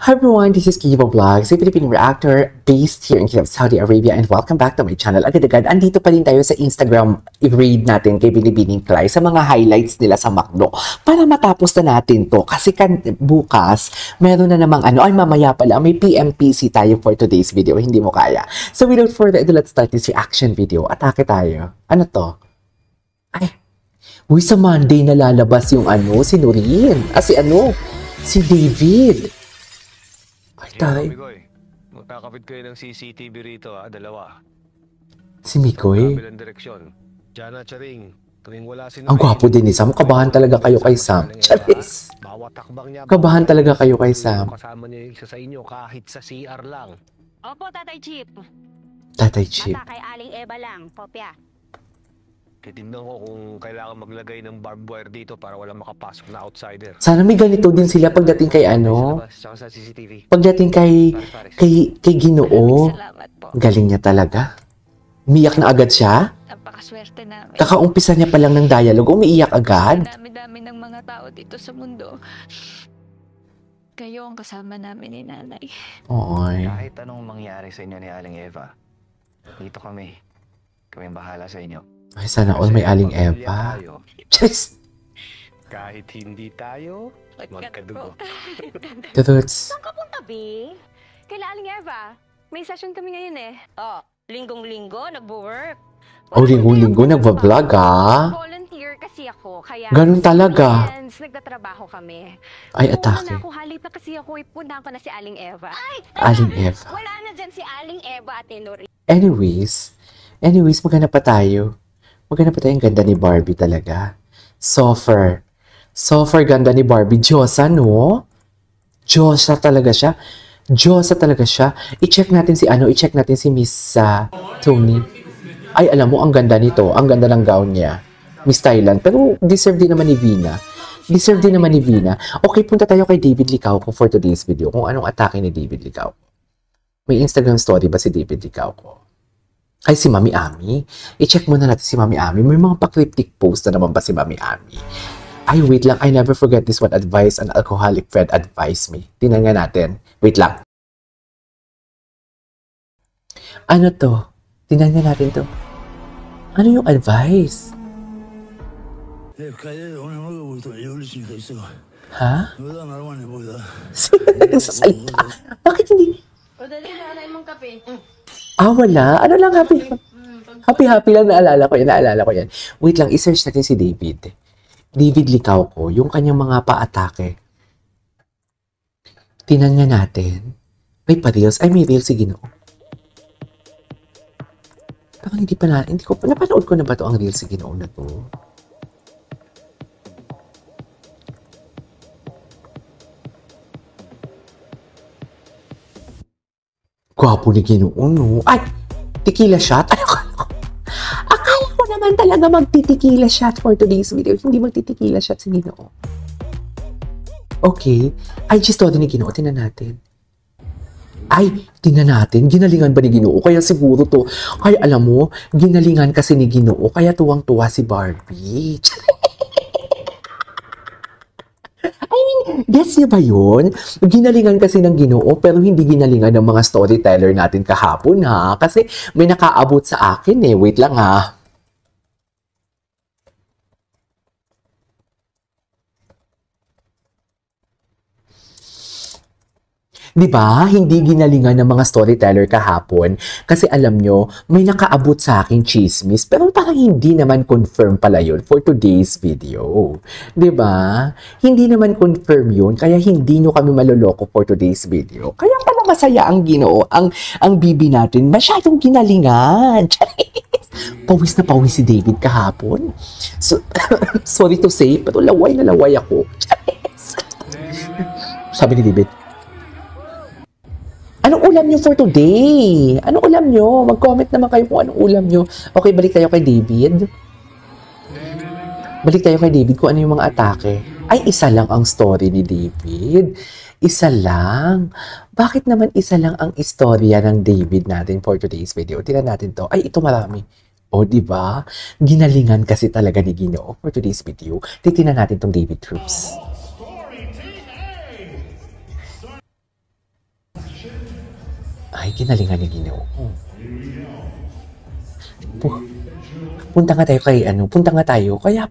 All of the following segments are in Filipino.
Hi everyone, this is Kiva Vlogs, a Filipino reactor based here in Saudi Arabia, and welcome back to my channel. Agad-agad, andito pa rin tayo sa Instagram i-read natin kay Binibining Clay sa mga highlights nila sa McDo para matapos na natin to. Kasi bukas, meron na namang mamaya pala, may PMPC tayo for today's video, hindi mo kaya. So without further ado, let's start this reaction video. Atake tayo. Ano to? Sa Monday na lalabas yung si Noreen. Si David. Ay, taray. Magkakapit kayo ng CCTV rito, dalawa. Si Mikoy. Kabilang direksyon. Jana, Charing. Tuwing wala si Noreen. Ang gwapo din ni Sam. Kabahan talaga kayo kay Sam. Charis. Bawat takbang niya. Kabahan talaga kayo kay Sam. Kasama niya yung isa sa inyo kahit sa CR lang. Opo, Tatay Chip. Tatay Chip. Basta kay Aling Eva lang, Popya. Titignan ko kung kailangan maglagay ng barbed wire dito para walang makapasok na outsider. Sana may ganito din sila pagdating kay Tsaka sa CCTV. Pagdating kay Ginoo. Salamat po. Galing niya talaga. Umiyak na agad siya. Napakaswerte namin. Kakaumpisa niya pa lang ng dialogue, umiiyak agad. Dami-dami ng mga tao dito sa mundo. Kayo ang kasama namin ni Nanay. Oy. Kahit anong mangyari sa inyo ni Aling Eva, dito kami. Kami bahala sa inyo. Ay, sana all may Aling Eva. Yes. Kahit hindi tayo, magkadugo. Truths. Saan ka punta, B? Kaila Aling Eva. May session kami ngayon eh. Oh, linggong-linggo, nagbo-work. Linggo-linggo nagva-vlog Volunteer kasi ako, kaya... Ganun talaga. Weekends, nagtatrabaho kami. Ay, atake. Una na ako, halip na kasi ako, ipunta ko na si Aling Eva. Aling Eva. Wala na dyan si Aling Eva at ni Noreen. Anyways, maghanap pa tayo. Ang ganda ni Barbie talaga. Sofer ganda ni Barbie. Diyosa, no? Diyosa talaga siya. I-check natin si Miss Tony. Ay, alam mo, ang ganda nito. Ang ganda ng gown niya. Miss Thailand. Pero deserve din naman ni Vina. Okay, punta tayo kay David Licauco for today's video. Kung anong atake ni David Licauco. May Instagram story ba si David Licauco? Ay, si Mami Ami. I-check muna natin si Mami Ami. May mga pa-cryptic post na naman ba si Mami Ami? Ay, wait lang. I never forget this one advice an alcoholic friend advised me. Tingnan nga natin. Wait lang. Ano to? Tingnan nga natin to. Ano yung advice? Ha? Nagsasalita. Bakit hindi? O, dali na, alay mong kape. Wala. Ano lang, happy lang, naalala ko yan. Wait lang, i-search natin si David. David Licauco, yung kanyang mga pa-atake. Tingnan nga natin. May pa-reels. Ay, may reels si Ginoo. Parang napanood ko na ba ito ang reels si Ginoo na to? Gwapo ni Ginoo, no? Ay! Tequila shot? Ay, akala ko naman talaga magti-tequila shot for today's video. Hindi magti-tequila shot si Ginoo. Okay. IG story ni Ginoo. Tingnan natin. Ginalingan ba ni Ginoo? Kaya siguro to. Kaya alam mo, ginalingan kasi ni Ginoo. Kaya tuwang-tuwa si Barbie. Guess niyo ba yun? Ginalingan kasi ng Ginoo pero hindi ginalingan ng mga storyteller natin kahapon ha. Kasi may nakaabot sa akin eh. Wait lang ha. Diba? Hindi ginalingan ng mga storyteller kahapon kasi alam nyo, may nakaabot sa akin chismis pero parang hindi naman confirm pala yun for today's video. Diba? Hindi naman confirm yun kaya hindi nyo kami maloloko for today's video. Kaya pala masaya ang Ginoo, ang bibi natin, masyadong ginalingan. Pawis na pawis si David kahapon. So, sorry to say, pero laway na laway ako. Sabi ni David, anong ulam nyo for today? Anong ulam nyo? Mag-comment naman kayo kung anong ulam nyo. Okay, balik tayo kay David. Kung ano yung mga atake. Ay, isa lang ang story ni David. Isa lang. Bakit naman isa lang ang istorya ng David natin for today's video? Tingnan natin to. Ay, ito marami. O, di ba? Ginalingan kasi talaga ni Ginoo for today's video. Titingnan natin tong David Troops. Ay, ginalingan ni Ginoo. Punta nga tayo kay punta nga tayo. Kaya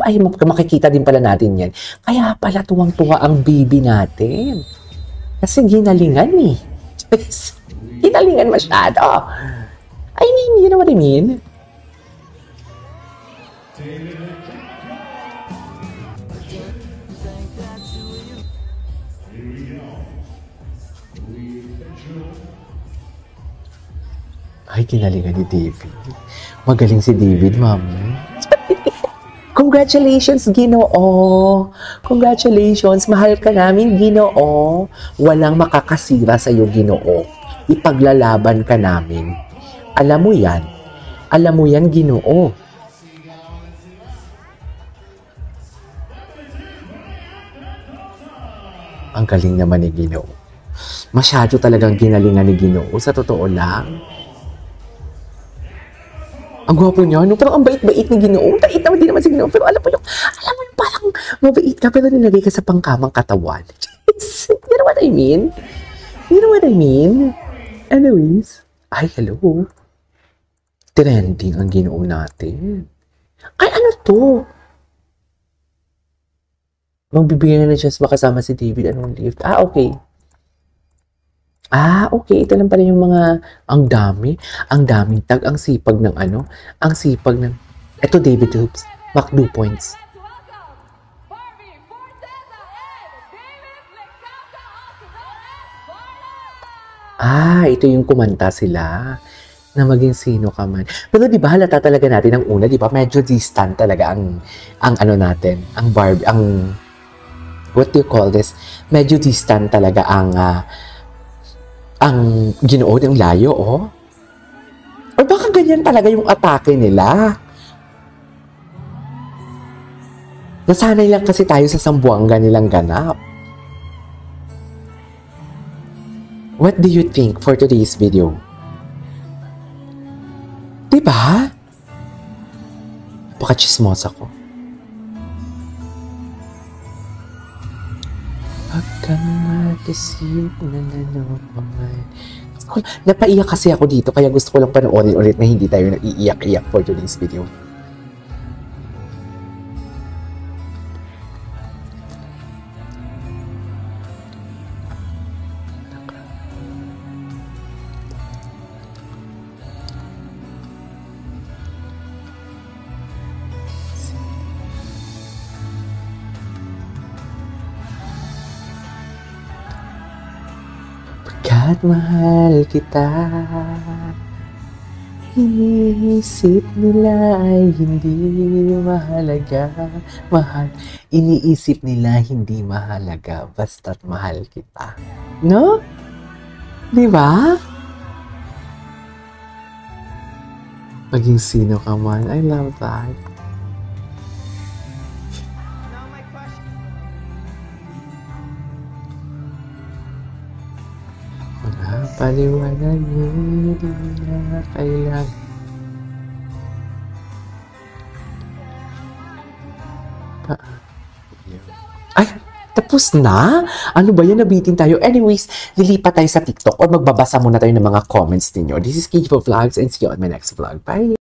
ay makikita din pala natin yan. Kaya pala tuwang-tuwa ang baby natin. Kasi ginalingan eh. Ginalingan masyado. I mean, you know what I mean? Ay, ginalingan ni David. Magaling si David, mami. Congratulations, Ginoo. Congratulations. Mahal ka namin, Ginoo. Walang makakasira sa iyo, Ginoo. Ipaglalaban ka namin. Alam mo yan. Alam mo yan, Ginoo. Ang galing naman ni Ginoo. Masyado talagang ginalingan ni Ginoo. Sa totoo lang. Ang gwapo niya, no? Parang ang bait-bait ni Ginoo. Bait naman din naman si Ginoo. Pero alam mo yung parang mabait ka, pero nilagay ka sa pangkamang katawan. You know what I mean? You know what I mean? Anyways, ay, hello. Trending ang Ginoo natin. Ay, ano to? Magbibigyan na siya makasama si David. Anong lift? Ah, okay. Ah, okay. Ito lang pala yung mga, ang daming tag, ang sipag ng ang sipag ng, ito David Hoops, McDo Points. Ah, ito yung kumanta sila, na maging sino ka man. Pero di ba halata talaga natin ang una, di ba? Medyo distant talaga ang natin, ang what do you call this? Medyo distant talaga ang Ginoo ng layo, oh. O baka ganyan talaga yung atake nila. Nasanay lang kasi tayo sa Sambuanga nilang ganap. What do you think for today's video? Diba? Baka chismosa ko. Pagka mag-isip na naman. Napaiyak kasi ako dito, kaya gusto ko lang panoorin ulit na hindi tayo naiiyak-iyak for today's video. Pagkat mahal kita, iniisip nila ay hindi mahalaga. Iniisip nila hindi mahalaga, basta't mahal kita. No? Di ba? Maging sino ka man. I love that. Paliwanag hindi na kailangan. Ay, tapos na? Ano ba yan? Nabitin tayo. Anyways, lilipat tayo sa TikTok or magbabasa muna tayo ng mga comments ninyo. This is Kiko Vlogs and see you on my next vlog. Bye!